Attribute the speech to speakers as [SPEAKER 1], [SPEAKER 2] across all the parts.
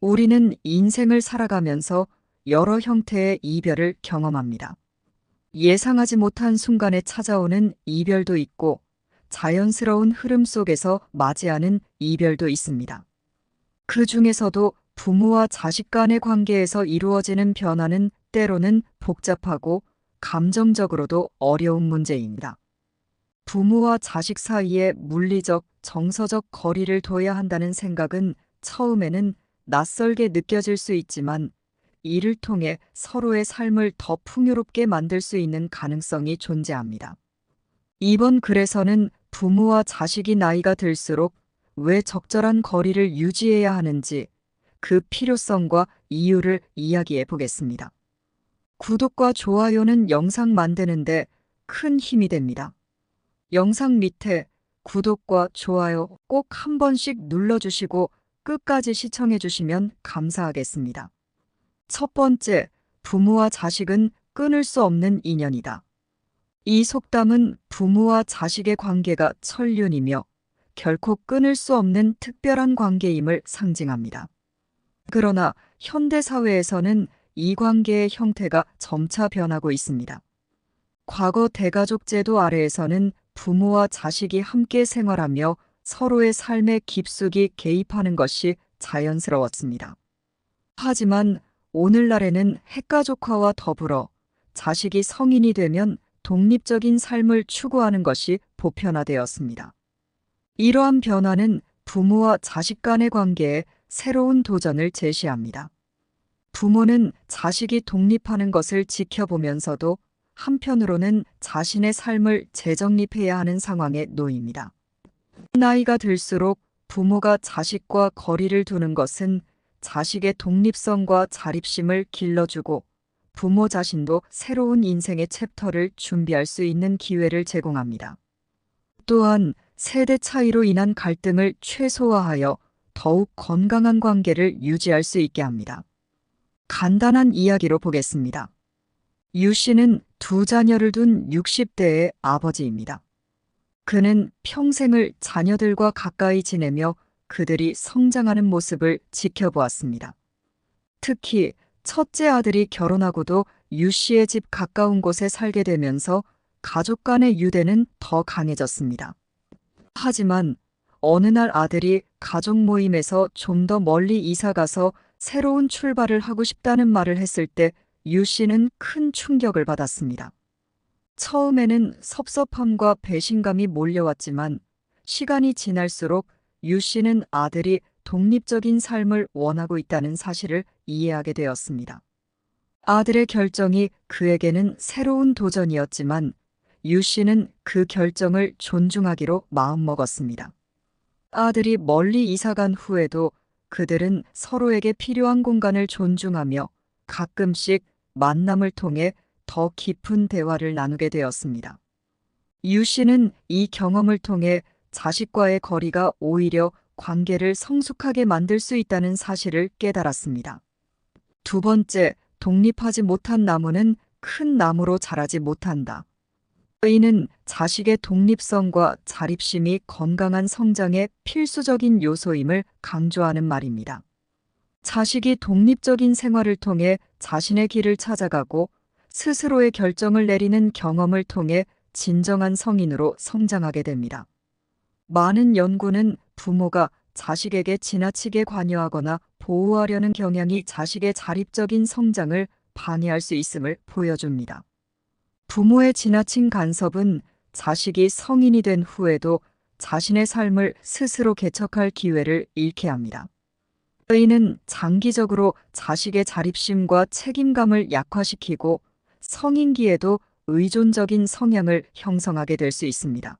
[SPEAKER 1] 우리는 인생을 살아가면서 여러 형태의 이별을 경험합니다. 예상하지 못한 순간에 찾아오는 이별도 있고 자연스러운 흐름 속에서 맞이하는 이별도 있습니다. 그 중에서도 부모와 자식 간의 관계에서 이루어지는 변화는 때로는 복잡하고 감정적으로도 어려운 문제입니다. 부모와 자식 사이에 물리적, 정서적 거리를 둬야 한다는 생각은 처음에는 낯설게 느껴질 수 있지만 이를 통해 서로의 삶을 더 풍요롭게 만들 수 있는 가능성이 존재합니다. 이번 글에서는 부모와 자식이 나이가 들수록 왜 적절한 거리를 유지해야 하는지 그 필요성과 이유를 이야기해 보겠습니다. 구독과 좋아요는 영상 만드는데 큰 힘이 됩니다. 영상 밑에 구독과 좋아요 꼭 한 번씩 눌러주시고 끝까지 시청해 주시면 감사하겠습니다. 첫 번째, 부모와 자식은 끊을 수 없는 인연이다. 이 속담은 부모와 자식의 관계가 천륜이며 결코 끊을 수 없는 특별한 관계임을 상징합니다. 그러나 현대 사회에서는 이 관계의 형태가 점차 변하고 있습니다. 과거 대가족 제도 아래에서는 부모와 자식이 함께 생활하며 서로의 삶에 깊숙이 개입하는 것이 자연스러웠습니다. 하지만 오늘날에는 핵가족화와 더불어 자식이 성인이 되면 독립적인 삶을 추구하는 것이 보편화되었습니다. 이러한 변화는 부모와 자식 간의 관계에 새로운 도전을 제시합니다. 부모는 자식이 독립하는 것을 지켜보면서도 한편으로는 자신의 삶을 재정립해야 하는 상황에 놓입니다. 나이가 들수록 부모가 자식과 거리를 두는 것은 자식의 독립성과 자립심을 길러주고 부모 자신도 새로운 인생의 챕터를 준비할 수 있는 기회를 제공합니다. 또한 세대 차이로 인한 갈등을 최소화하여 더욱 건강한 관계를 유지할 수 있게 합니다. 간단한 이야기로 보겠습니다. 유 씨는 두 자녀를 둔 60대의 아버지입니다. 그는 평생을 자녀들과 가까이 지내며 그들이 성장하는 모습을 지켜보았습니다. 특히 첫째 아들이 결혼하고도 유 씨의 집 가까운 곳에 살게 되면서 가족 간의 유대는 더 강해졌습니다. 하지만 어느 날 아들이 가족 모임에서 좀 더 멀리 이사가서 새로운 출발을 하고 싶다는 말을 했을 때 유 씨는 큰 충격을 받았습니다. 처음에는 섭섭함과 배신감이 몰려왔지만 시간이 지날수록 유 씨는 아들이 독립적인 삶을 원하고 있다는 사실을 이해하게 되었습니다. 아들의 결정이 그에게는 새로운 도전이었지만 유 씨는 그 결정을 존중하기로 마음먹었습니다. 아들이 멀리 이사간 후에도 그들은 서로에게 필요한 공간을 존중하며 가끔씩 만남을 통해 더 깊은 대화를 나누게 되었습니다. 유 씨는 이 경험을 통해 자식과의 거리가 오히려 관계를 성숙하게 만들 수 있다는 사실을 깨달았습니다. 두 번째, 독립하지 못한 나무는 큰 나무로 자라지 못한다. 이는 자식의 독립성과 자립심이 건강한 성장의 필수적인 요소임을 강조하는 말입니다. 자식이 독립적인 생활을 통해 자신의 길을 찾아가고 스스로의 결정을 내리는 경험을 통해 진정한 성인으로 성장하게 됩니다. 많은 연구는 부모가 자식에게 지나치게 관여하거나 보호하려는 경향이 자식의 자립적인 성장을 방해할 수 있음을 보여줍니다. 부모의 지나친 간섭은 자식이 성인이 된 후에도 자신의 삶을 스스로 개척할 기회를 잃게 합니다. 이는 장기적으로 자식의 자립심과 책임감을 약화시키고 성인기에도 의존적인 성향을 형성하게 될 수 있습니다.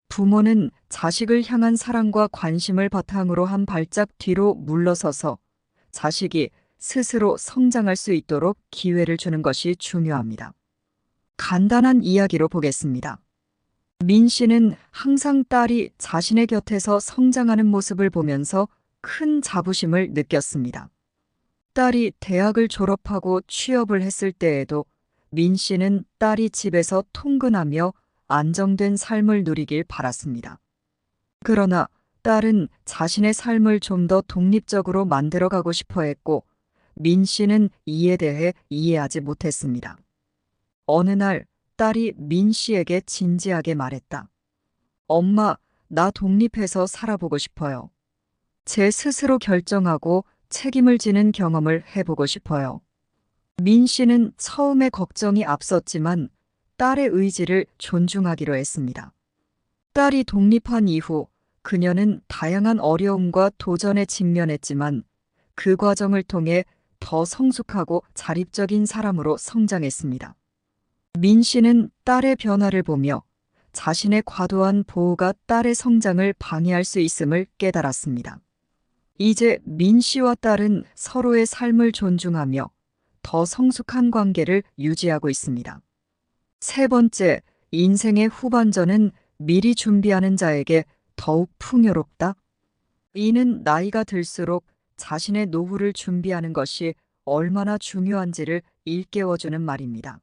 [SPEAKER 1] 부모는 자식을 향한 사랑과 관심을 바탕으로 한 발짝 뒤로 물러서서 자식이 스스로 성장할 수 있도록 기회를 주는 것이 중요합니다. 간단한 이야기로 보겠습니다. 민 씨는 항상 딸이 자신의 곁에서 성장하는 모습을 보면서 큰 자부심을 느꼈습니다. 딸이 대학을 졸업하고 취업을 했을 때에도 민 씨는 딸이 집에서 통근하며 안정된 삶을 누리길 바랐습니다. 그러나 딸은 자신의 삶을 좀 더 독립적으로 만들어가고 싶어 했고, 민 씨는 이에 대해 이해하지 못했습니다. 어느 날 딸이 민 씨에게 진지하게 말했다. 엄마, 나 독립해서 살아보고 싶어요. 제 스스로 결정하고 책임을 지는 경험을 해보고 싶어요. 민 씨는 처음에 걱정이 앞섰지만 딸의 의지를 존중하기로 했습니다. 딸이 독립한 이후 그녀는 다양한 어려움과 도전에 직면했지만 그 과정을 통해 더 성숙하고 자립적인 사람으로 성장했습니다. 민 씨는 딸의 변화를 보며 자신의 과도한 보호가 딸의 성장을 방해할 수 있음을 깨달았습니다. 이제 민 씨와 딸은 서로의 삶을 존중하며 더 성숙한 관계를 유지하고 있습니다. 세 번째, 인생의 후반전은 미리 준비하는 자에게 더욱 풍요롭다. 이는 나이가 들수록 자신의 노후를 준비하는 것이 얼마나 중요한지를 일깨워주는 말입니다.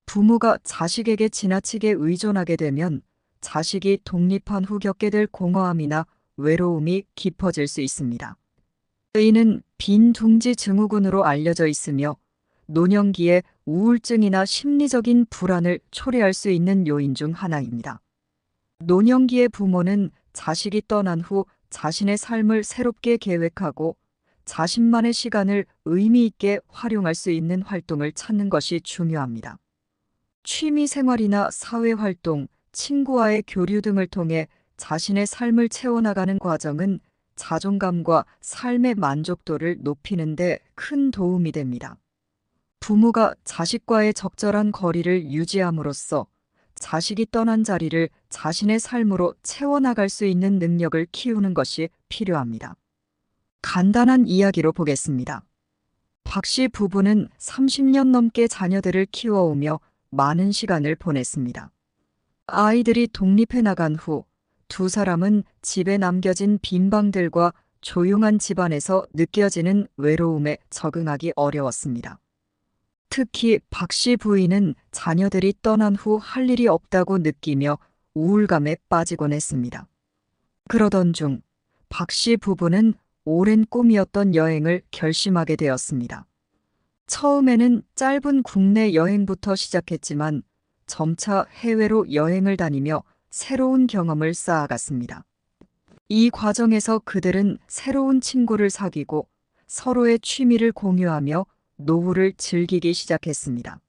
[SPEAKER 1] 부모가 자식에게 지나치게 의존하게 되면 자식이 독립한 후 겪게 될 공허함이나 외로움이 깊어질 수 있습니다. 이는 빈둥지 증후군으로 알려져 있으며 노년기에 우울증이나 심리적인 불안을 초래할 수 있는 요인 중 하나입니다. 노년기의 부모는 자식이 떠난 후 자신의 삶을 새롭게 계획하고 자신만의 시간을 의미 있게 활용할 수 있는 활동을 찾는 것이 중요합니다. 취미 생활이나 사회 활동, 친구와의 교류 등을 통해 자신의 삶을 채워나가는 과정은 자존감과 삶의 만족도를 높이는 데 큰 도움이 됩니다. 부모가 자식과의 적절한 거리를 유지함으로써 자식이 떠난 자리를 자신의 삶으로 채워나갈 수 있는 능력을 키우는 것이 필요합니다. 간단한 이야기로 보겠습니다. 박 씨 부부는 30년 넘게 자녀들을 키워오며 많은 시간을 보냈습니다. 아이들이 독립해 나간 후 두 사람은 집에 남겨진 빈 방들과 조용한 집안에서 느껴지는 외로움에 적응하기 어려웠습니다. 특히 박 씨 부인은 자녀들이 떠난 후 할 일이 없다고 느끼며 우울감에 빠지곤 했습니다. 그러던 중 박 씨 부부는 오랜 꿈이었던 여행을 결심하게 되었습니다. 처음에는 짧은 국내 여행부터 시작했지만 점차 해외로 여행을 다니며 새로운 경험을 쌓아갔습니다. 이 과정에서 그들은 새로운 친구를 사귀고 서로의 취미를 공유하며 노후를 즐기기 시작했습니다.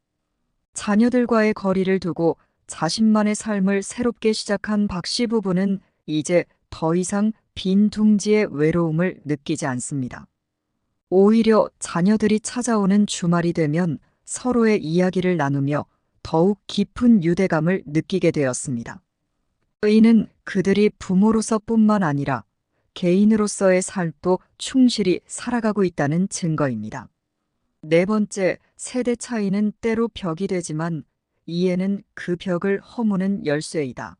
[SPEAKER 1] 자녀들과의 거리를 두고 자신만의 삶을 새롭게 시작한 박 씨 부부는 이제 더 이상 빈 둥지의 외로움을 느끼지 않습니다. 오히려 자녀들이 찾아오는 주말이 되면 서로의 이야기를 나누며 더욱 깊은 유대감을 느끼게 되었습니다. 이는 그들이 부모로서뿐만 아니라 개인으로서의 삶도 충실히 살아가고 있다는 증거입니다. 네 번째, 세대 차이는 때로 벽이 되지만 이해는 그 벽을 허무는 열쇠이다.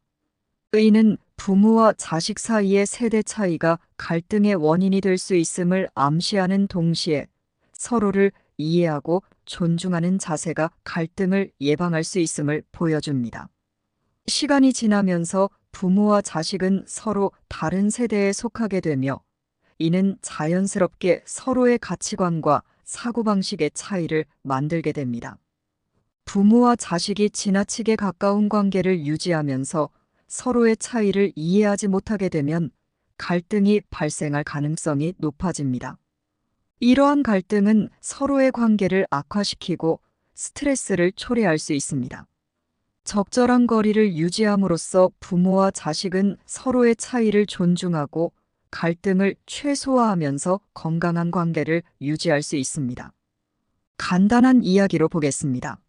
[SPEAKER 1] 이는 부모와 자식 사이의 세대 차이가 갈등의 원인이 될 수 있음을 암시하는 동시에 서로를 이해하고 존중하는 자세가 갈등을 예방할 수 있음을 보여줍니다. 시간이 지나면서 부모와 자식은 서로 다른 세대에 속하게 되며 이는 자연스럽게 서로의 가치관과 사고방식의 차이를 만들게 됩니다. 부모와 자식이 지나치게 가까운 관계를 유지하면서 서로의 차이를 이해하지 못하게 되면 갈등이 발생할 가능성이 높아집니다. 이러한 갈등은 서로의 관계를 악화시키고 스트레스를 초래할 수 있습니다. 적절한 거리를 유지함으로써 부모와 자식은 서로의 차이를 존중하고 갈등을 최소화하면서 건강한 관계를 유지할 수 있습니다. 간단한 이야기로 보겠습니다.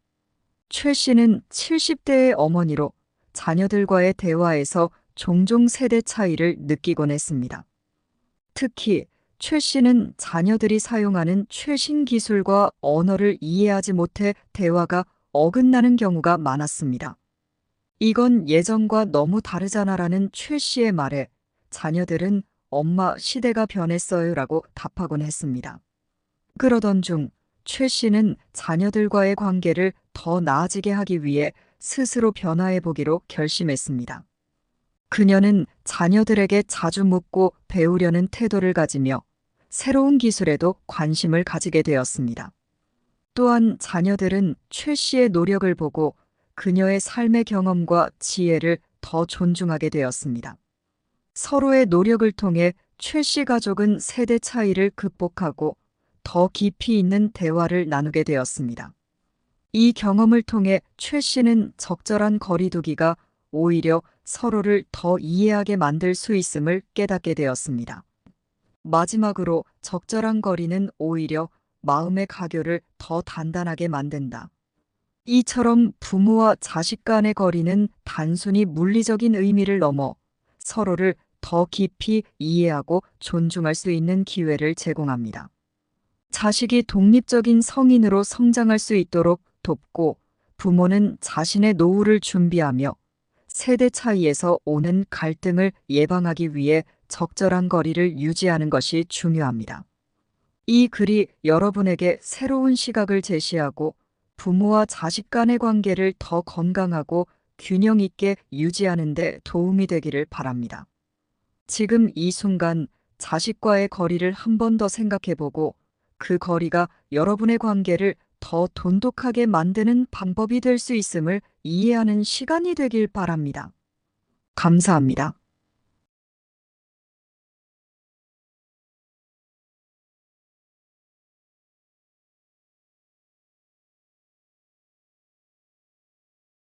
[SPEAKER 1] 최 씨는 70대의 어머니로 자녀들과의 대화에서 종종 세대 차이를 느끼곤 했습니다. 특히 최 씨는 자녀들이 사용하는 최신 기술과 언어를 이해하지 못해 대화가 어긋나는 경우가 많았습니다. 이건 예전과 너무 다르잖아라는 최 씨의 말에 자녀들은 엄마 시대가 변했어요라고 답하곤 했습니다. 그러던 중 최 씨는 자녀들과의 관계를 더 나아지게 하기 위해 스스로 변화해 보기로 결심했습니다. 그녀는 자녀들에게 자주 묻고 배우려는 태도를 가지며 새로운 기술에도 관심을 가지게 되었습니다. 또한 자녀들은 최 씨의 노력을 보고 그녀의 삶의 경험과 지혜를 더 존중하게 되었습니다. 서로의 노력을 통해 최 씨 가족은 세대 차이를 극복하고 더 깊이 있는 대화를 나누게 되었습니다. 이 경험을 통해 최 씨는 적절한 거리두기가 오히려 서로를 더 이해하게 만들 수 있음을 깨닫게 되었습니다. 마지막으로 적절한 거리는 오히려 마음의 가교를 더 단단하게 만든다. 이처럼 부모와 자식 간의 거리는 단순히 물리적인 의미를 넘어 서로를 더 깊이 이해하고 존중할 수 있는 기회를 제공합니다. 자식이 독립적인 성인으로 성장할 수 있도록 돕고 부모는 자신의 노후를 준비하며 세대 차이에서 오는 갈등을 예방하기 위해 적절한 거리를 유지하는 것이 중요합니다. 이 글이 여러분에게 새로운 시각을 제시하고 부모와 자식 간의 관계를 더 건강하고 균형 있게 유지하는 데 도움이 되기를 바랍니다. 지금 이 순간 자식과의 거리를 한 번 더 생각해보고 그 거리가 여러분의 관계를 더 돈독하게 만드는 방법이 될 수 있음을 이해하는 시간이 되길 바랍니다. 감사합니다.